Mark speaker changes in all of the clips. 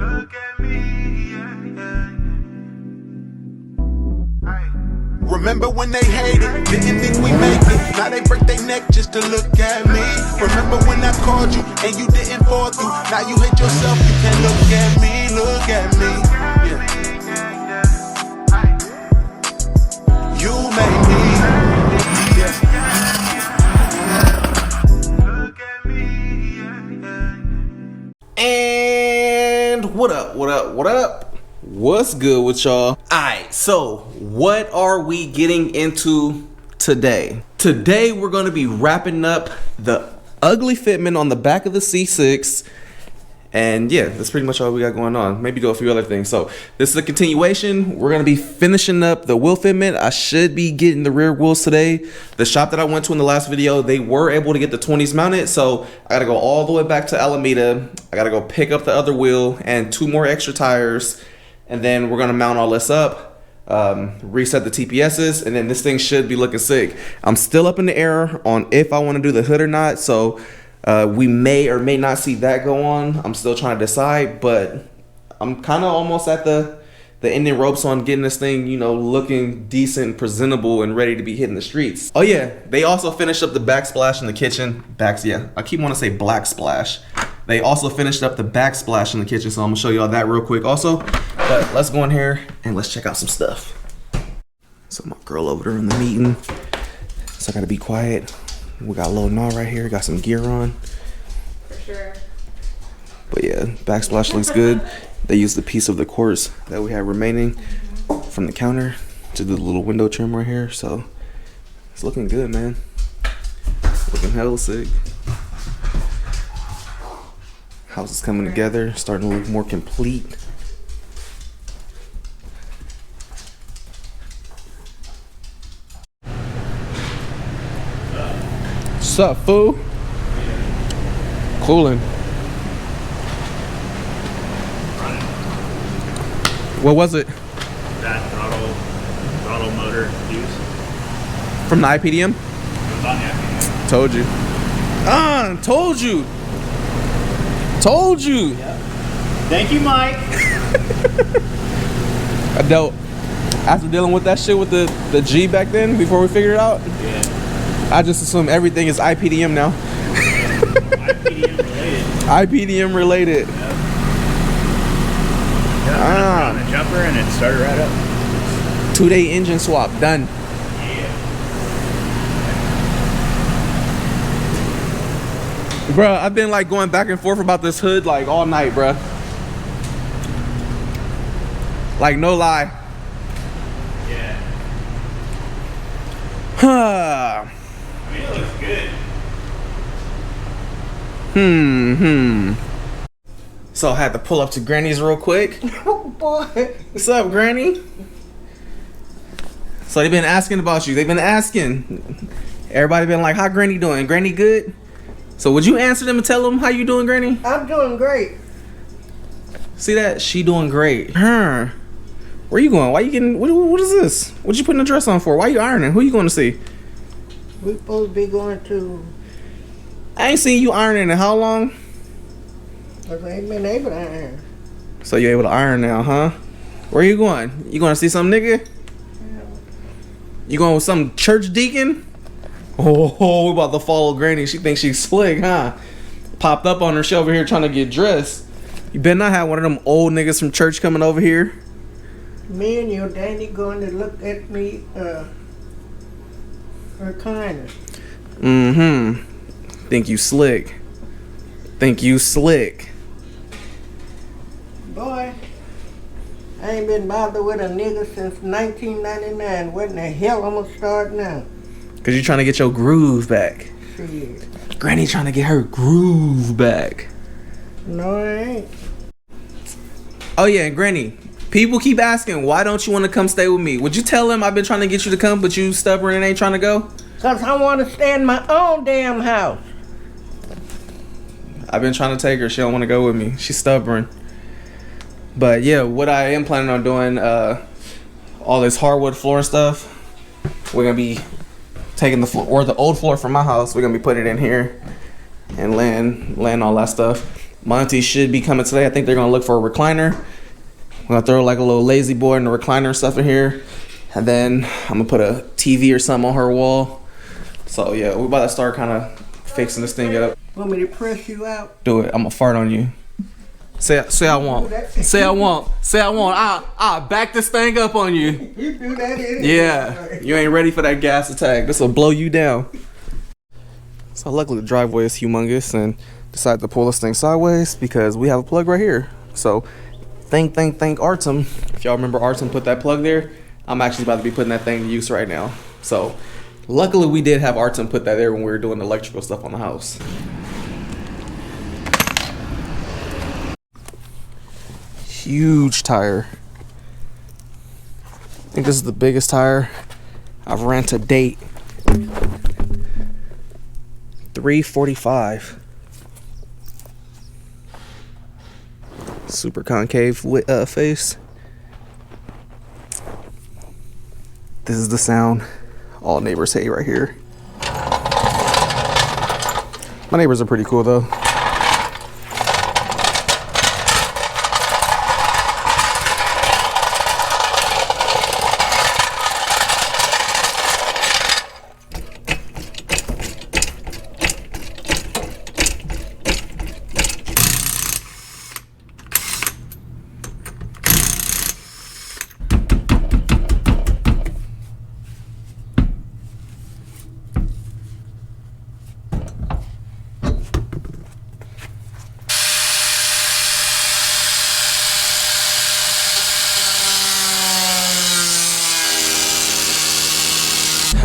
Speaker 1: Look at me, yeah, yeah. Remember when they hated, didn't think we make it. Now they break their neck just to look at me. Remember when I called you and you didn't fall through. Now you hate yourself, you can't look at me, look at me. Yeah. You made me. Yeah. Look at me.
Speaker 2: And what up, what up, what up? What's good with y'all? Alright, so what are we getting into today? Today we're going to be wrapping up the ugly fitment on the back of the C6. And yeah, that's pretty much all we got going on. Maybe do a few other things. So this is a continuation. We're going to be finishing up the wheel fitment. I should be getting the rear wheels today. The shop that I went to in the last video, they were able to get the 20s mounted. So I got to go all the way back to Alameda. I got to go pick up the other wheel and 2 more extra tires. And then we're gonna mount all this up, reset the TPSs, and then this thing should be looking sick. I'm still up in the air on if I wanna do the hood or not, so we may or may not see that go on. I'm still trying to decide, but I'm kinda almost at the ending ropes on getting this thing, you know, looking decent, presentable, and ready to be hitting the streets. Oh yeah, they also finished up the backsplash in the kitchen. I keep wanting to say black splash. They also finished up the backsplash in the kitchen, so I'm gonna show y'all that real quick also. But let's go in here and let's check out some stuff. So my girl over there in the meeting, so I gotta be quiet. We got a little gnaw right here, got some gear on.
Speaker 3: For sure.
Speaker 2: But yeah, backsplash looks good. They used the piece of the quartz that we had remaining from the counter to do the little window trim right here. So it's looking good, man. Looking hella sick. House is coming together, starting to look more complete. What's up, fool? Cooling. What was it?
Speaker 4: That throttle motor fuse.
Speaker 2: From the IPDM?
Speaker 4: It was on the IPDM.
Speaker 2: Told you. Told you. Told you.
Speaker 4: Yep. Thank you, Mike.
Speaker 2: I dealt after dealing with that shit with the G back then before we figured it out.
Speaker 4: Yeah.
Speaker 2: I just assume everything is IPDM now.
Speaker 4: IPDM related.
Speaker 2: IPDM related.
Speaker 4: Yep. Yeah, on the jumper and it started right up.
Speaker 2: 2-day engine swap done.
Speaker 4: Yeah.
Speaker 2: Bruh, I've been like going back and forth about this hood like all night, bruh. Like no lie.
Speaker 4: Yeah.
Speaker 2: Huh.
Speaker 4: I mean, it looks good.
Speaker 2: So I had to pull up to Granny's real quick.
Speaker 3: Oh boy.
Speaker 2: What's up, Granny? So they've been asking about you. They've been asking. Everybody been like, how Granny doing? Granny good? So would you answer them and tell them how you doing, Granny?
Speaker 3: I'm doing great.
Speaker 2: See that? She doing great. Her. Where you going? Why you getting, what is this? What you putting a dress on for? Why you ironing? Who you going to see?
Speaker 3: We supposed to be going to,
Speaker 2: I ain't seen you ironing in how long?
Speaker 3: I ain't been able to iron.
Speaker 2: So you able to iron now, huh? Where you going? You going to see some nigga? You going with some church deacon? Oh, we about to follow Granny. She thinks she's slick, huh? Popped up on her. She over here trying to get dressed. You better not have one of them old niggas from church coming over here.
Speaker 3: Me and your daddy going to look at me, her kindness.
Speaker 2: Think you slick. Think you slick.
Speaker 3: Boy, I ain't been bothered with a nigga since 1999. What in the hell I'm gonna start now?
Speaker 2: Cause you trying to get your groove back.
Speaker 3: Shit.
Speaker 2: Granny trying to get her groove back.
Speaker 3: No, I ain't.
Speaker 2: Oh yeah, and Granny, people keep asking, why don't you want to come stay with me? Would you tell them I've been trying to get you to come, but you stubborn and ain't trying to go?
Speaker 3: Cause I want to stay in my own damn house.
Speaker 2: I've been trying to take her. She don't want to go with me. She's stubborn. But yeah, what I am planning on doing, all this hardwood floor stuff, we're gonna be taking the floor, or the old floor from my house, we're gonna be putting it in here and laying all that stuff. Monty should be coming today. I think they're gonna look for a recliner. I'm gonna throw like a little lazy boy and a recliner and stuff in here. And then I'm gonna put a TV or something on her wall. So yeah, we're about to start kind of fixing this thing up.
Speaker 3: Want me to press you out?
Speaker 2: Do it. I'm gonna fart on you. Say I won't. Say I won't. Say I won't. I'll back this thing up on you.
Speaker 3: You do that anyway.
Speaker 2: Yeah. You ain't ready for that gas attack. This will blow you down. So luckily the driveway is humongous and decided to pull this thing sideways because we have a plug right here. So thank Artem. If y'all remember Artem put that plug there, I'm actually about to be putting that thing to use right now. So luckily we did have Artem put that there when we were doing the electrical stuff on the house. Huge tire. I think this is the biggest tire I've ran to date. 345. Super concave face. This is the sound all neighbors hate right here. My neighbors are pretty cool though.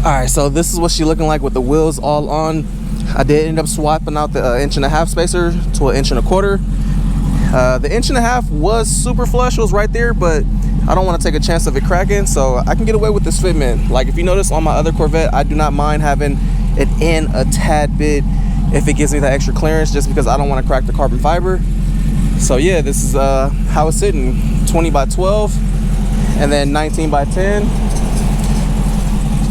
Speaker 2: Alright, so this is what she looking like with the wheels all on. I did end up swapping out the 1.5 inch spacer to 1.25 inch. The 1.5 inch was super flush, it was right there, but I don't want to take a chance of it cracking, so I can get away with this fitment. Like if you notice on my other Corvette, I do not mind having it in a tad bit if it gives me that extra clearance, just because I don't want to crack the carbon fiber. So yeah, this is how it's sitting. 20 by 12 and then 19 by 10.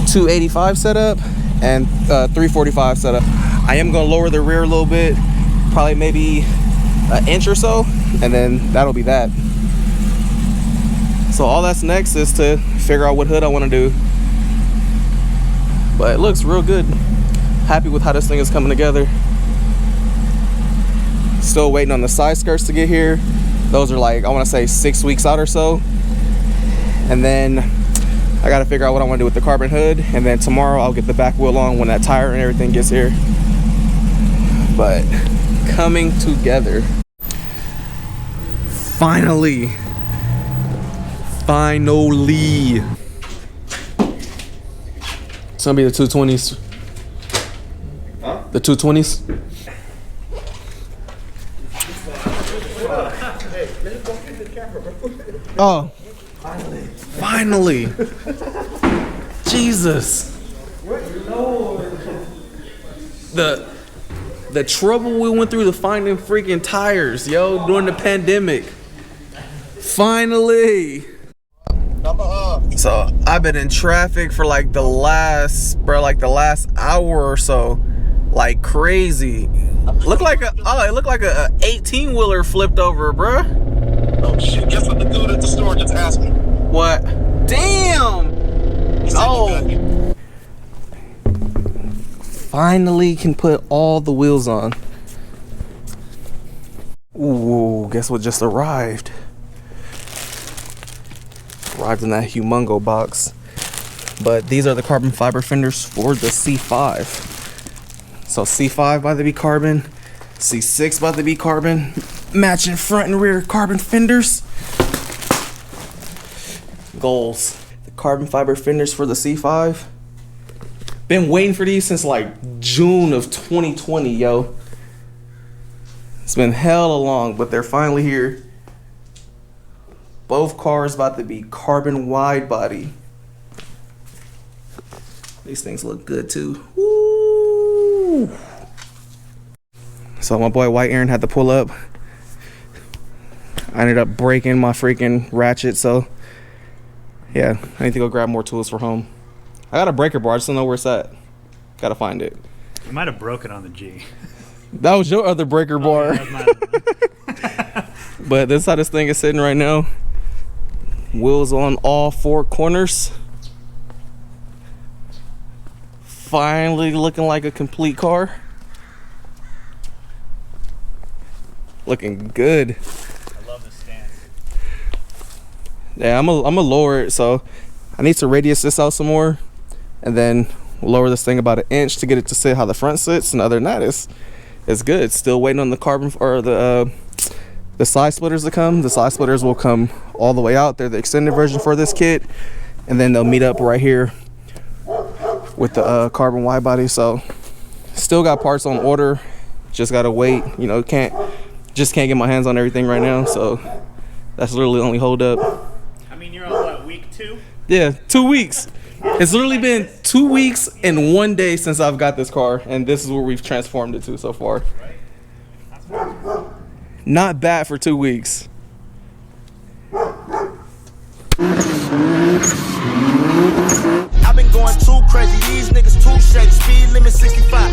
Speaker 2: 285 setup and 345 setup. I am gonna lower the rear a little bit, probably maybe an inch or so, and then that'll be that. So all that's next is to figure out what hood I want to do. But it looks real good. Happy with how this thing is coming together. Still waiting on the side skirts to get here. Those are like, I want to say 6 weeks out or so. And then I got to figure out what I want to do with the carbon hood. And then tomorrow I'll get the back wheel on when that tire and everything gets here. But coming together. Finally. It's gonna be the 220s. Huh? The 220s. Oh. Finally. Jesus. The trouble we went through to finding freaking tires, yo, during the pandemic. Finally. So I've been in traffic for like the last hour or so, like crazy. Look like a 18-wheeler flipped over, bruh.
Speaker 5: Oh shit! Guess what the dude at the store just asked me?
Speaker 2: What? Damn. Oh. Finally can put all the wheels on. Ooh, guess what just arrived? Arrived in that humongo box. But these are the carbon fiber fenders for the C5. So C5 about to be carbon, C6 about to be carbon, matching front and rear carbon fenders. Goals. The carbon fiber fenders for the C5. Been waiting for these since like June of 2020, yo. It's been hella long, but they're finally here. Both cars about to be carbon wide body. These things look good too. Woo! So my boy White Aaron had to pull up. I ended up breaking my freaking ratchet, so yeah, I need to go grab more tools for home. I got a breaker bar, I just don't know where it's at. Gotta find it.
Speaker 4: You might have broken on the G.
Speaker 2: That was your other breaker bar.
Speaker 4: That was my-
Speaker 2: But this is how this thing is sitting right now. Wheels on all four corners. Finally looking like a complete car. Looking good.
Speaker 4: I love the stance.
Speaker 2: Yeah, I'm gonna lower it, so I need to radius this out some more, and then we'll lower this thing about 1 inch to get it to sit how the front sits. And other than that, it's good. Still waiting on the carbon or the side splitters to come. The side splitters will come all the way out. They're the extended version for this kit, and then they'll meet up right here with the carbon wide body. So still got parts on order, just gotta wait. You know, can't get my hands on everything right now, so that's literally the only hold up.
Speaker 4: I mean, you're on what, week 2?
Speaker 2: Yeah, 2 weeks. It's literally been 2 weeks and 1 day since I've got this car, and this is where we've transformed it to so far. Not bad for 2 weeks.
Speaker 6: I've been going too crazy, these niggas too shady, speed limit 65.